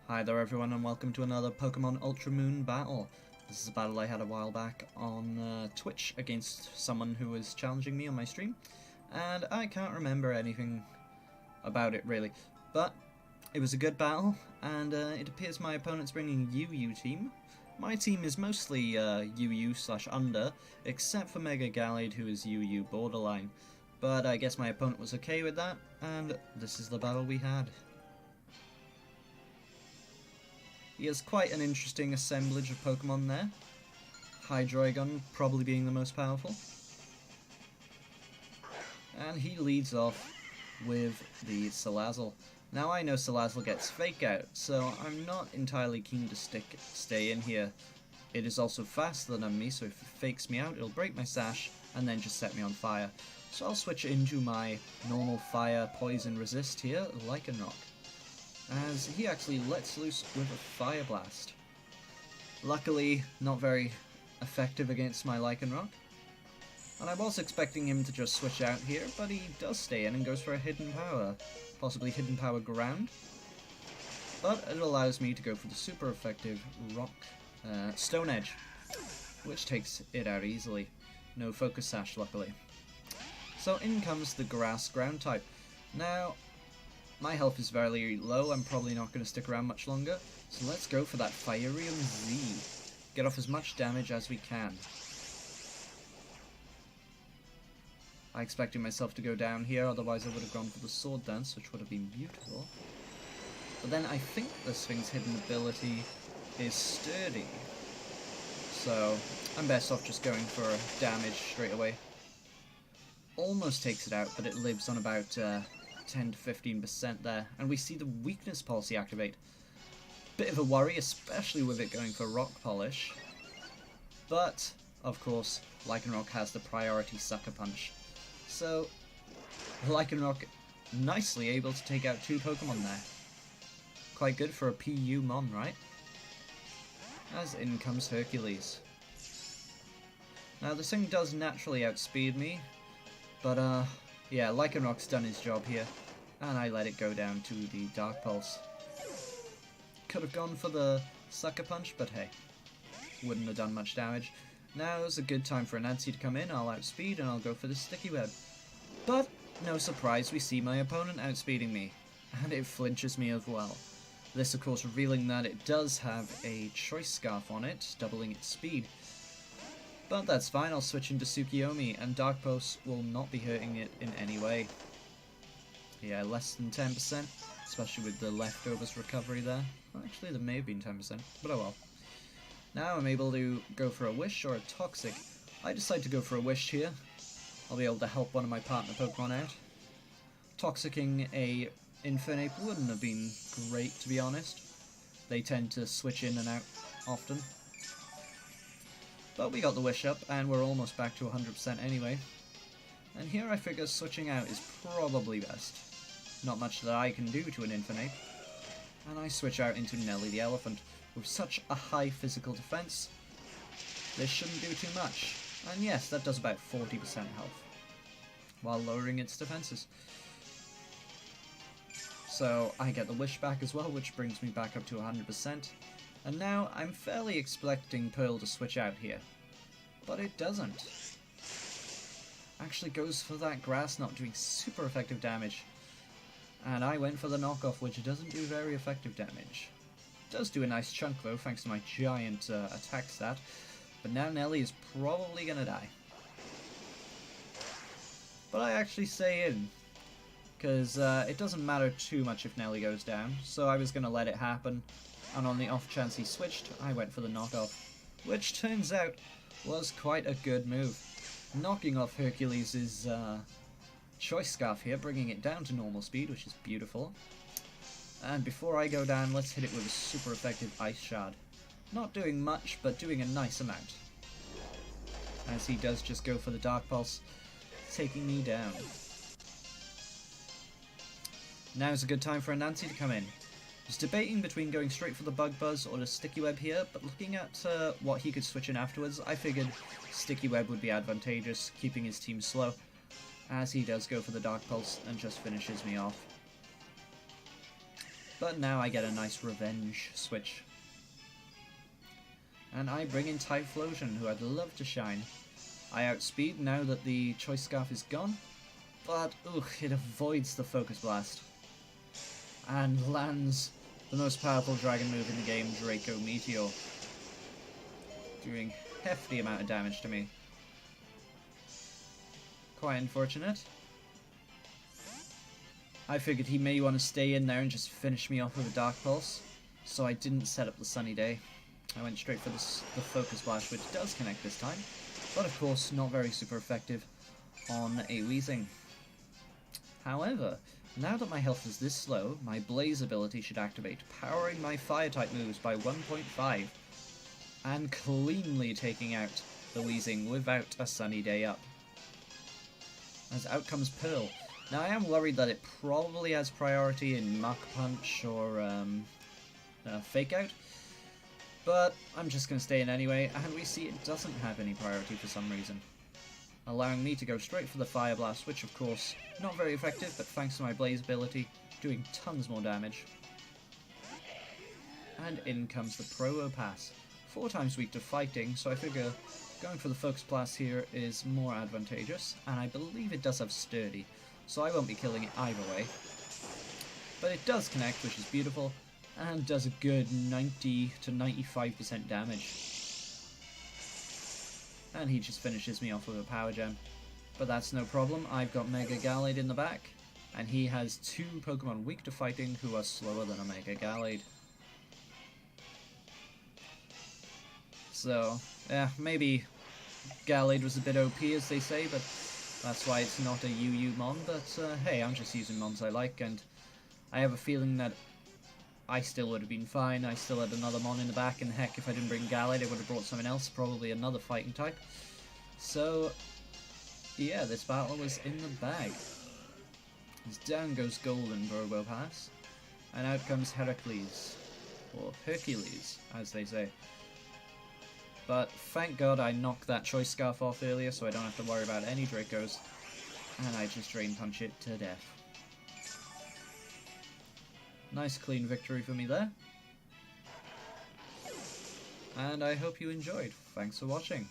Hi there everyone and welcome to another Pokemon Ultra Moon battle. This is a battle I had a while back on Twitch against someone who was challenging me on my stream, and I can't remember anything about it really, but it was a good battle, and it appears my opponent's bringing UU team. My team is mostly UU/under, except for Mega Gallade, who is UU borderline, but I guess my opponent was okay with that, and this is the battle we had. He has quite an interesting assemblage of Pokemon there. Hydreigon probably being the most powerful. And he leads off with the Salazzle. Now I know Salazzle gets Fake Out, so I'm not entirely keen to stay in here. It is also faster than me, so if it fakes me out, it'll break my sash and then just set me on fire. So I'll switch into my normal fire poison resist here, Lycanroc, as he actually lets loose with a Fire Blast. Luckily, not very effective against my Lycanroc. And I was expecting him to just switch out here, but he does stay in and goes for a Hidden Power, possibly Hidden Power Ground. But it allows me to go for the super effective Stone Edge, which takes it out easily. No Focus Sash, luckily. So in comes the Grass Ground type. Now, my health is very low, I'm probably not going to stick around much longer, so let's go for that Firium Z. Get off as much damage as we can. I expected myself to go down here, otherwise I would have gone for the Sword Dance, which would have been beautiful. But then I think this thing's hidden ability is Sturdy, so I'm best off just going for damage straight away. Almost takes it out, but it lives on about 10 to 15% there, and we see the Weakness Policy activate. Bit of a worry, especially with it going for Rock Polish, but of course Lycanroc has the priority Sucker Punch, so Lycanroc nicely able to take out two Pokemon there. Quite good for a PU Mon, right? As in comes Hercules. Now this thing does naturally outspeed me, but yeah, Lycanroc's done his job here, and I let it go down to the Dark Pulse. Could have gone for the Sucker Punch, but hey, wouldn't have done much damage. Now is a good time for Nancy to come in. I'll outspeed and I'll go for the Sticky Web. But, no surprise, we see my opponent outspeeding me, and it flinches me as well. This of course revealing that it does have a Choice Scarf on it, doubling its speed. But that's fine, I'll switch into Tsukiyomi, and Dark Pulse will not be hurting it in any way. Yeah, less than 10%, especially with the leftovers recovery there. Well, actually, there may have been 10%, but oh well. Now I'm able to go for a Wish or a Toxic. I decide to go for a Wish here. I'll be able to help one of my partner Pokemon out. Toxicking a Infernape wouldn't have been great, to be honest. They tend to switch in and out often. But we got the Wish up, and we're almost back to 100% anyway. And here I figure switching out is probably best. Not much that I can do to an Infernape. And I switch out into Nelly the Elephant. With such a high physical defense, this shouldn't do too much. And yes, that does about 40% health, while lowering its defenses. So I get the Wish back as well, which brings me back up to 100%. And now I'm fairly expecting Pearl to switch out here, but it doesn't. Actually goes for that Grass Knot, doing super effective damage. And I went for the knockoff, which doesn't do very effective damage. Does do a nice chunk though, thanks to my giant attack stat. But now Nelly is probably gonna die. But I actually stay in, because it doesn't matter too much if Nelly goes down, so I was gonna let it happen. And on the off chance he switched, I went for the knockoff, which turns out was quite a good move. Knocking off Hercules' Choice Scarf here, bringing it down to normal speed, which is beautiful. And before I go down, let's hit it with a super effective Ice Shard. Not doing much, but doing a nice amount. As he does just go for the Dark Pulse, taking me down. Now's a good time for Anansi to come in. I was debating between going straight for the Bug Buzz or the Sticky Web here, but looking at what he could switch in afterwards, I figured Sticky Web would be advantageous, keeping his team slow, as he does go for the Dark Pulse and just finishes me off. But now I get a nice revenge switch. And I bring in Typhlosion, who I'd love to shine. I outspeed now that the Choice Scarf is gone, but it avoids the Focus Blast. And lands the most powerful dragon move in the game, Draco Meteor. Doing hefty amount of damage to me. Quite unfortunate. I figured he may want to stay in there and just finish me off with a Dark Pulse, so I didn't set up the Sunny Day. I went straight for the Focus Blast, which does connect this time, but of course not very super effective on a Weezing. However, now that my health is this low, my Blaze ability should activate, powering my Fire-type moves by 1.5, and cleanly taking out the Weezing without a Sunny Day up. As out comes Pearl. Now I am worried that it probably has priority in Mach Punch or Fake Out, but I'm just going to stay in anyway, and we see it doesn't have any priority for some reason, allowing me to go straight for the Fire Blast, which of course, not very effective, but thanks to my Blaze ability, doing tons more damage. And in comes the Probopass. 4 times weak to fighting, so I figure going for the Focus Blast here is more advantageous, and I believe it does have Sturdy, so I won't be killing it either way. But it does connect, which is beautiful, and does a good 90 to 95% damage. And he just finishes me off with a Power Gem. But that's no problem, I've got Mega Gallade in the back, and he has 2 Pokemon weak to fighting who are slower than a Mega Gallade. So, yeah, maybe Gallade was a bit OP as they say, but that's why it's not a UU Mon, but hey, I'm just using Mons I like, and I have a feeling that I still would have been fine. I still had another Mon in the back, and heck, if I didn't bring Gallade, I would have brought something else, probably another fighting type. So, yeah, this battle was in the bag. As down goes Golden Probopass, and out comes Heracles, or Hercules, as they say. But thank God I knocked that Choice Scarf off earlier, so I don't have to worry about any Dracos, and I just Drain Punch it to death. Nice clean victory for me there. And I hope you enjoyed. Thanks for watching.